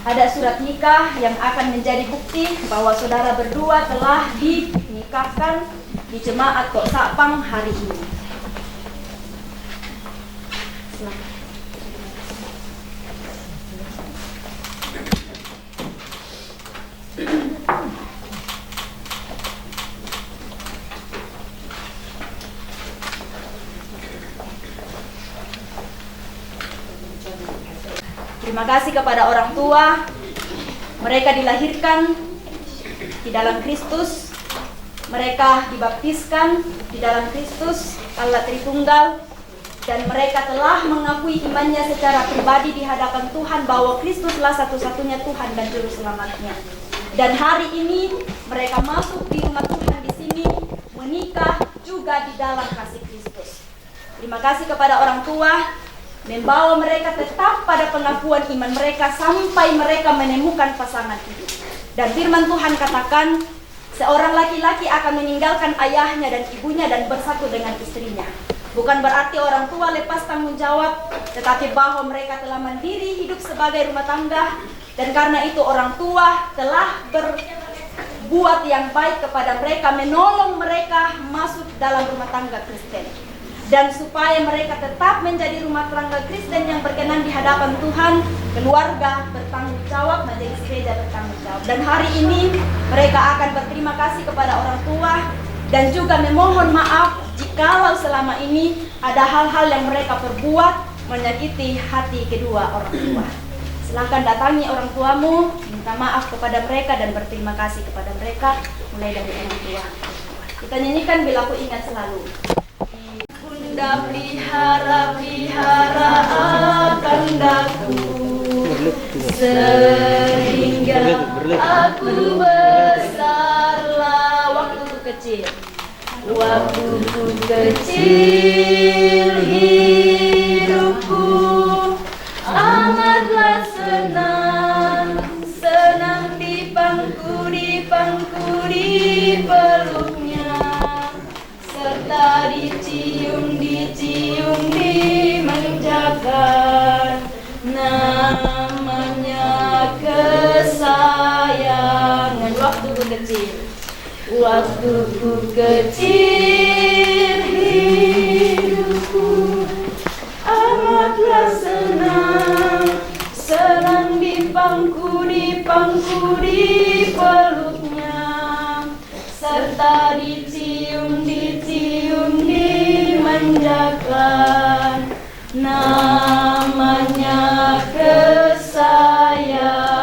Ada surat nikah yang akan menjadi bukti bahwa saudara berdua telah dinikahkan di jemaat Kok Sapang hari ini. Selamat. Terima kasih kepada orang tua. Mereka dilahirkan di dalam Kristus. Mereka dibaptiskan di dalam Kristus, Allah Tritunggal. Dan mereka telah mengakui imannya secara pribadi di hadapan Tuhan bahwa Kristuslah satu-satunya Tuhan dan Juru Selamatnya. Dan hari ini mereka masuk di rumah Tuhan di sini, menikah juga di dalam kasih Kristus. Terima kasih kepada orang tua, membawa mereka tetap pada pengakuan iman mereka sampai mereka menemukan pasangan hidup. Dan firman Tuhan katakan, seorang laki-laki akan meninggalkan ayahnya dan ibunya dan bersatu dengan istrinya. Bukan berarti orang tua lepas tanggung jawab, tetapi bahwa mereka telah mandiri hidup sebagai rumah tangga. Dan karena itu orang tua telah berbuat yang baik kepada mereka, menolong mereka masuk dalam rumah tangga Kristen. Dan supaya mereka tetap menjadi rumah tangga Kristen yang berkenan di hadapan Tuhan, keluarga bertanggung jawab, majelis gereja bertanggung jawab. Dan hari ini mereka akan berterima kasih kepada orang tua dan juga memohon maaf jikalau selama ini ada hal-hal yang mereka perbuat menyakiti hati kedua orang tua. Silakan datangi orang tuamu, minta maaf kepada mereka dan berterima kasih kepada mereka, mulai dari orang tua. Kita nyanyikan Bila Ku Ingat Selalu. Bunda pelihara akan daku sehingga aku besarlah. Waktu kecil hidupku amatlah senang dipangku di peluknya, serta dicium dimanjakan, namanya kesayangan. Waktu ku kecil hidupku amatlah senang dipangku di peluknya, serta dicium dimanjakan, namanya kesayangan.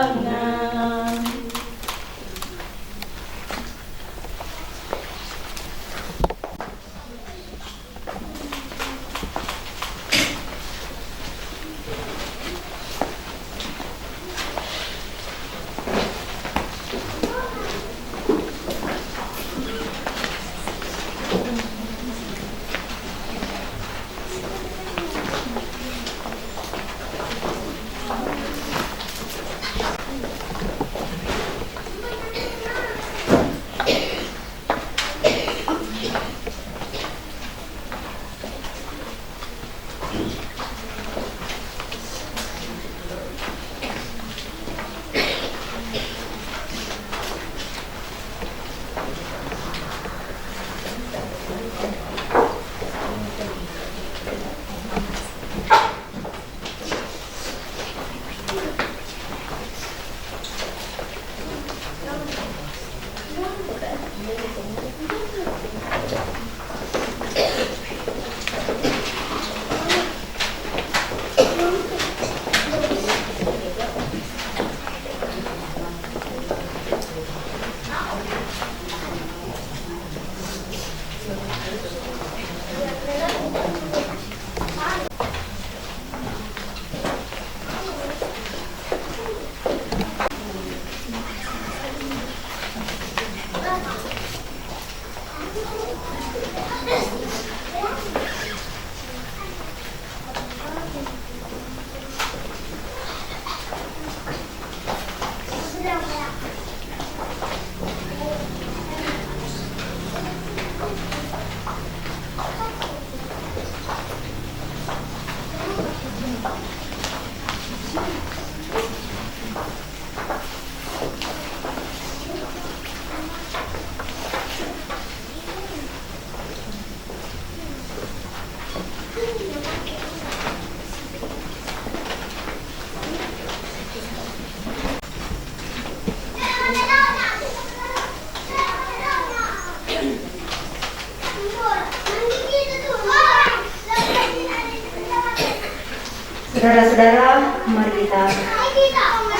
Saudara-saudara, mari kita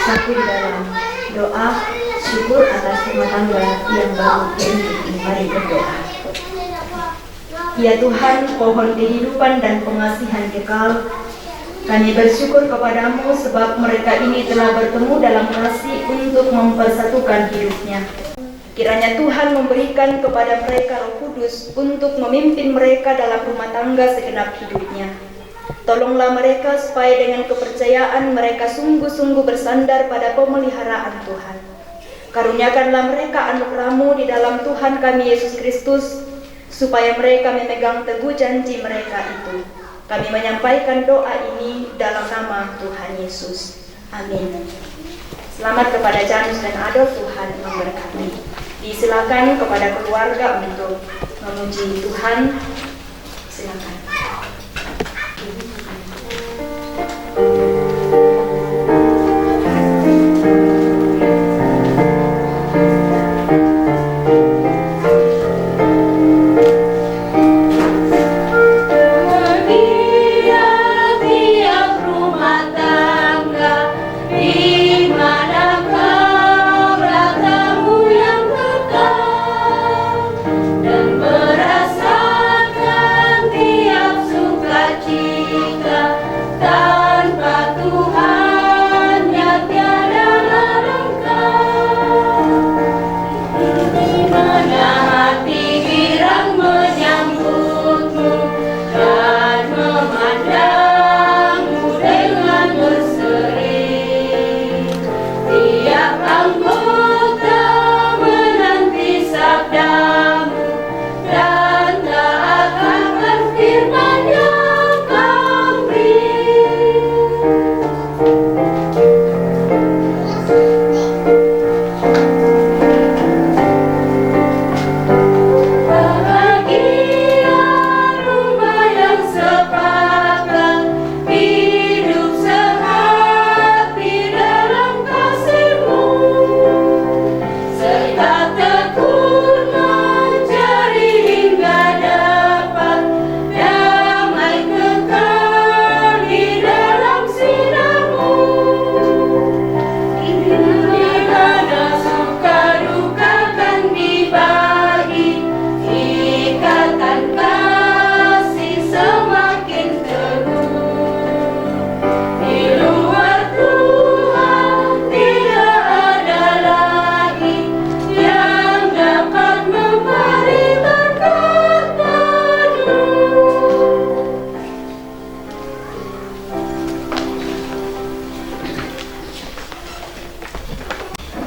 satu di dalam doa syukur atas rumah tangga yang baru dibentuk ini. Mari berdoa. Ya Tuhan, pohon kehidupan dan pengasihan kekal, kami bersyukur kepadamu sebab mereka ini telah bertemu dalam kasih untuk mempersatukan hidupnya. Kiranya Tuhan memberikan kepada mereka Roh Kudus untuk memimpin mereka dalam rumah tangga segenap hidupnya. Tolonglah mereka supaya dengan kepercayaan mereka sungguh-sungguh bersandar pada pemeliharaan Tuhan. Karuniakanlah mereka anugerah-Mu di dalam Tuhan kami Yesus Kristus, supaya mereka memegang teguh janji mereka itu. Kami menyampaikan doa ini dalam nama Tuhan Yesus. Amin. Selamat kepada Janus dan Adolf, Tuhan memberkati. Disilakan kepada keluarga untuk memuji Tuhan. Silakan.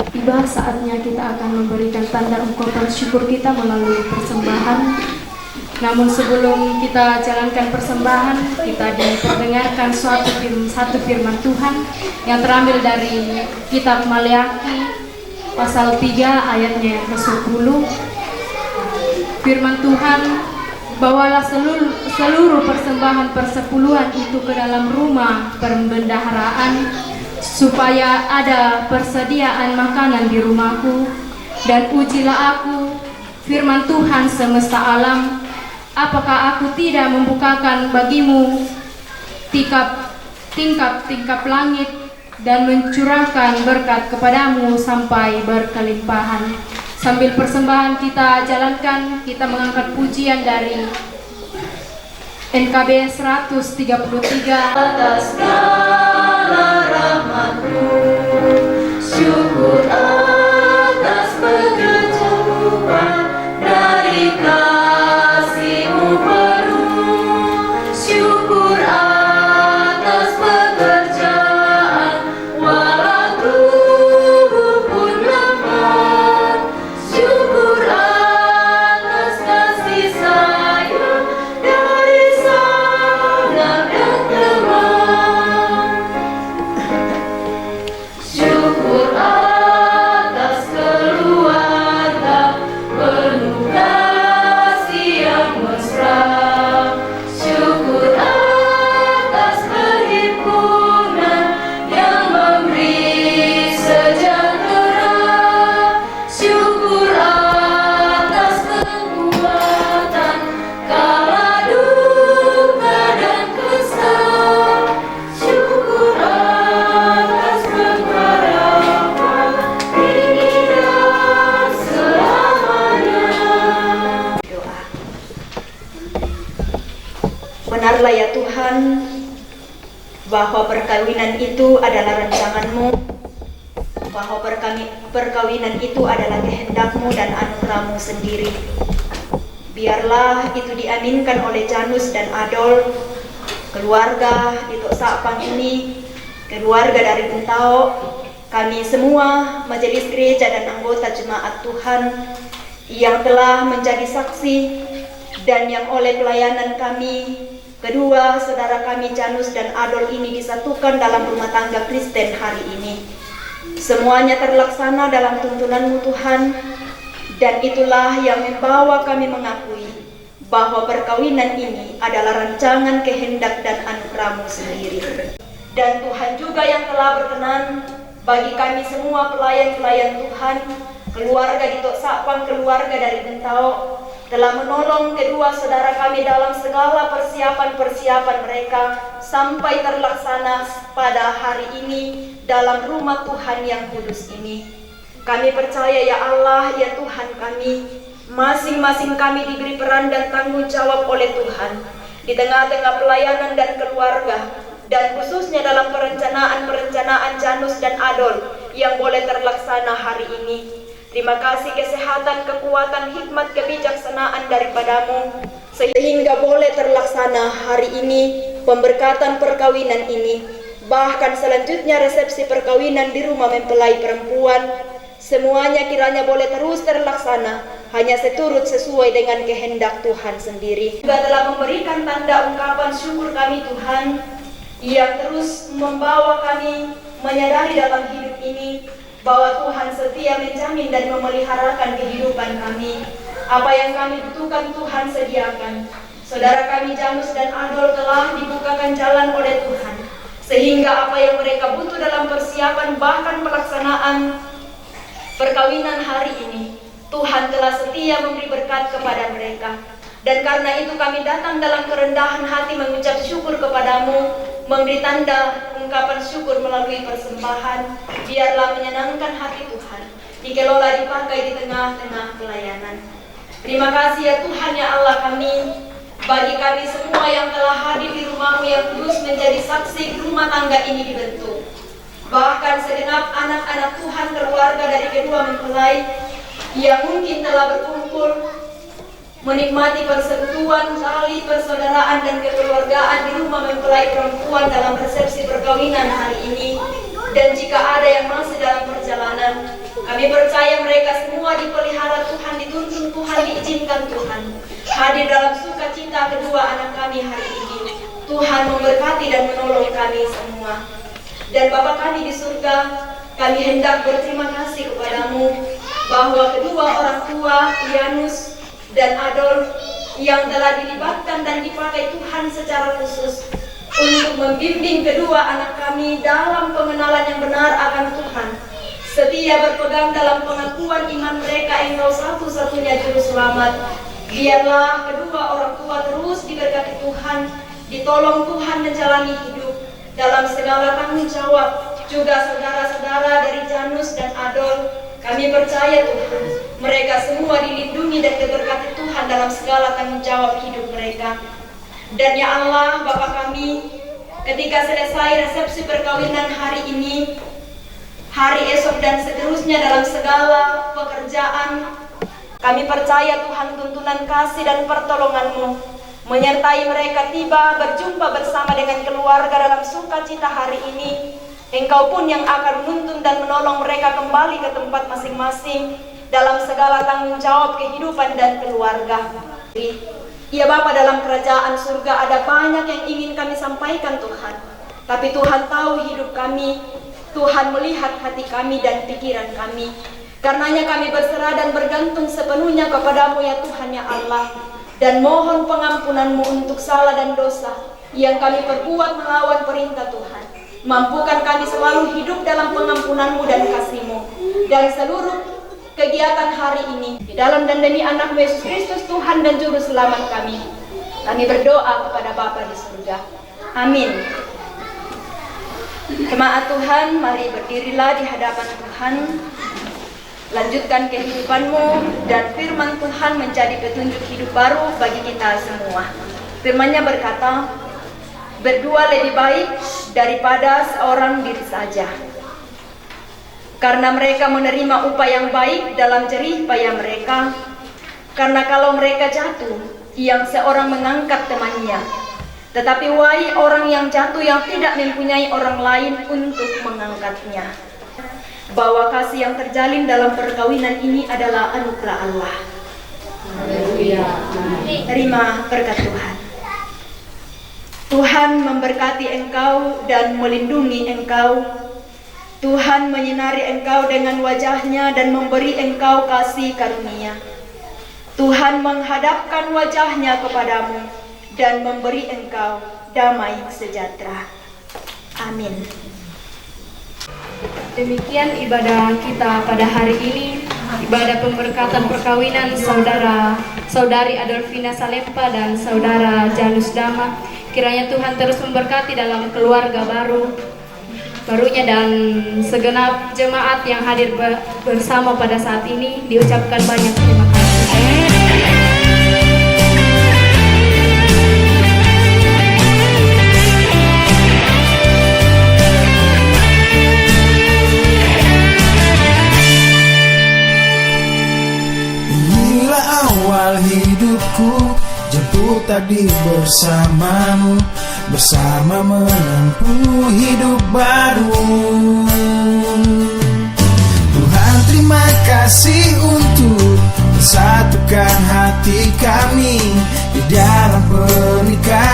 Tiba saatnya kita akan memberikan tanda ungkapan syukur kita melalui persembahan. Namun sebelum kita jalankan persembahan, kita diperdengarkan satu firman Tuhan yang terambil dari kitab Maleakhi pasal 3 ayatnya yang ke-10. Firman Tuhan, bawalah seluruh persembahan persepuluhan itu ke dalam rumah perbendaharaan, supaya ada persediaan makanan di rumahku, dan ujilah aku, firman Tuhan semesta alam, apakah aku tidak membukakan bagimu tingkap langit dan mencurahkan berkat kepadamu sampai berkelimpahan. Sambil persembahan kita jalankan, kita mengangkat pujian dari NKB 133. Atas segala rahmat-Mu, syukur atas pekerjaan dari kasih-Mu penuh, syukur atas pekerjaan walau tubuh pun lemah, syukur atas kasih sayang dari saudara dan teman, syukur atas keluarga penuh Dengarlah ya Tuhan, bahwa perkawinan itu adalah rancangan-Mu, bahwa perkawinan itu adalah kehendak-Mu dan anugerah-Mu sendiri. Biarlah itu diaminkan oleh Janus dan Adol, keluarga di Tok Sakpang ini, keluarga dari Bentao, kami semua majelis gereja dan anggota jemaat Tuhan yang telah menjadi saksi dan yang oleh pelayanan kami, kedua saudara kami Janus dan Adol ini disatukan dalam rumah tangga Kristen hari ini. Semuanya terlaksana dalam tuntunan-Mu Tuhan, dan itulah yang membawa kami mengakui bahwa perkawinan ini adalah rancangan kehendak dan anugerah-Mu sendiri. Dan Tuhan juga yang telah berkenan bagi kami semua pelayan-pelayan Tuhan, keluarga di Tok Sakpang, keluarga dari Bentao, telah menolong kedua saudara kami dalam segala persiapan-persiapan mereka sampai terlaksana pada hari ini dalam rumah Tuhan yang kudus ini. Kami percaya ya Allah, ya Tuhan kami, masing-masing kami diberi peran dan tanggung jawab oleh Tuhan di tengah-tengah pelayanan dan keluarga, dan khususnya dalam perencanaan Janus dan Adol yang boleh terlaksana hari ini. Terima kasih kesehatan, kekuatan, hikmat, kebijaksanaan daripada-Mu sehingga boleh terlaksana hari ini pemberkatan perkawinan ini. Bahkan selanjutnya resepsi perkawinan di rumah mempelai perempuan, semuanya kiranya boleh terus terlaksana hanya sesuai dengan kehendak Tuhan sendiri. Juga telah memberikan tanda ungkapan syukur kami Tuhan yang terus membawa kami menyadari dalam hidup ini bahwa Tuhan setia menjamin dan memeliharakan kehidupan kami. Apa yang kami butuhkan Tuhan sediakan. Saudara kami Janus dan Adol telah dibukakan jalan oleh Tuhan, sehingga apa yang mereka butuh dalam persiapan bahkan pelaksanaan perkawinan hari ini, Tuhan telah setia memberi berkat kepada mereka. Dan karena itu kami datang dalam kerendahan hati mengucap syukur kepadamu, memberi tanda ungkapan syukur melalui persembahan. Biarlah menyenangkan hati Tuhan, dikelola dipakai di tengah-tengah pelayanan. Terima kasih ya Tuhan ya Allah kami, bagi kami semua yang telah hadir di rumah-Mu yang kudus menjadi saksi rumah tangga ini dibentuk. Bahkan segenap anak-anak Tuhan keluarga dari kedua mempelai yang mungkin telah berkumpul menikmati persekutuan tali persaudaraan dan kekeluargaan di rumah mempelai perempuan dalam resepsi perkawinan hari ini. Dan jika ada yang masih dalam perjalanan, kami percaya mereka semua dipelihara Tuhan, dituntun Tuhan, diizinkan Tuhan hadir dalam sukacita kedua anak kami hari ini. Tuhan memberkati dan menolong kami semua. Dan Bapa kami di surga, kami hendak berterima kasih kepadamu bahwa kedua orang tua Janus dan Adol yang telah dilibatkan dan dipakai Tuhan secara khusus untuk membimbing kedua anak kami dalam pengenalan yang benar akan Tuhan, setia berpegang dalam pengakuan iman mereka Engkau satu-satunya juru selamat. Biarlah kedua orang tua terus diberkati Tuhan, ditolong Tuhan menjalani hidup dalam segala tanggung jawab. Juga saudara-saudara dari Janus dan Adol, kami percaya Tuhan, mereka semua dilindungi dan diberkati Tuhan dalam segala tanggung jawab hidup mereka. Dan ya Allah, Bapa kami, ketika selesai resepsi perkawinan hari ini, hari esok dan seterusnya dalam segala pekerjaan, kami percaya Tuhan tuntunan kasih dan pertolongan-Mu menyertai mereka tiba berjumpa bersama dengan keluarga dalam sukacita hari ini. Engkau pun yang akan menuntun dan menolong mereka kembali ke tempat masing-masing dalam segala tanggung jawab kehidupan dan keluarga. Ya Bapa, dalam kerajaan surga ada banyak yang ingin kami sampaikan Tuhan, tapi Tuhan tahu hidup kami, Tuhan melihat hati kami dan pikiran kami. Karenanya kami berserah dan bergantung sepenuhnya kepadamu ya Tuhan ya Allah, dan mohon pengampunan-Mu untuk salah dan dosa yang kami perbuat melawan perintah Tuhan. Mampukan kami selalu hidup dalam pengampunan-Mu dan kasih-Mu. Dan seluruh kegiatan hari ini, di dalam dan demi anak Yesus Kristus Tuhan dan Juru Selamat kami berdoa kepada Bapa di surga. Amin. Jemaat Tuhan, mari berdirilah di hadapan Tuhan. Lanjutkan kehidupan-Mu dan firman Tuhan menjadi petunjuk hidup baru bagi kita semua. Firman-Nya berkata, berdua lebih baik daripada seorang diri saja. Karena mereka menerima upah yang baik dalam jerih payah mereka. Karena kalau mereka jatuh, yang seorang mengangkat temannya. Tetapi wahai orang yang jatuh yang tidak mempunyai orang lain untuk mengangkatnya. Bahwa kasih yang terjalin dalam perkawinan ini adalah anugerah Allah. Terima berkat Tuhan. Tuhan memberkati engkau dan melindungi engkau. Tuhan menyinari engkau dengan wajah-Nya dan memberi engkau kasih karunia. Tuhan menghadapkan wajah-Nya kepadamu dan memberi engkau damai sejahtera. Amin. Demikian ibadah kita pada hari ini, ibadah pemberkatan perkawinan saudari Adolfina Salempa dan saudara Janus Dama. Kiranya Tuhan terus memberkati dalam keluarga barunya dan segenap jemaat yang hadir bersama pada saat ini. Diucapkan banyak terima kasih. Awal hidupku jemput tadi bersamamu, bersama menempuh hidup baru. Tuhan terima kasih untuk bersatukan hati kami di dalam pernikahan.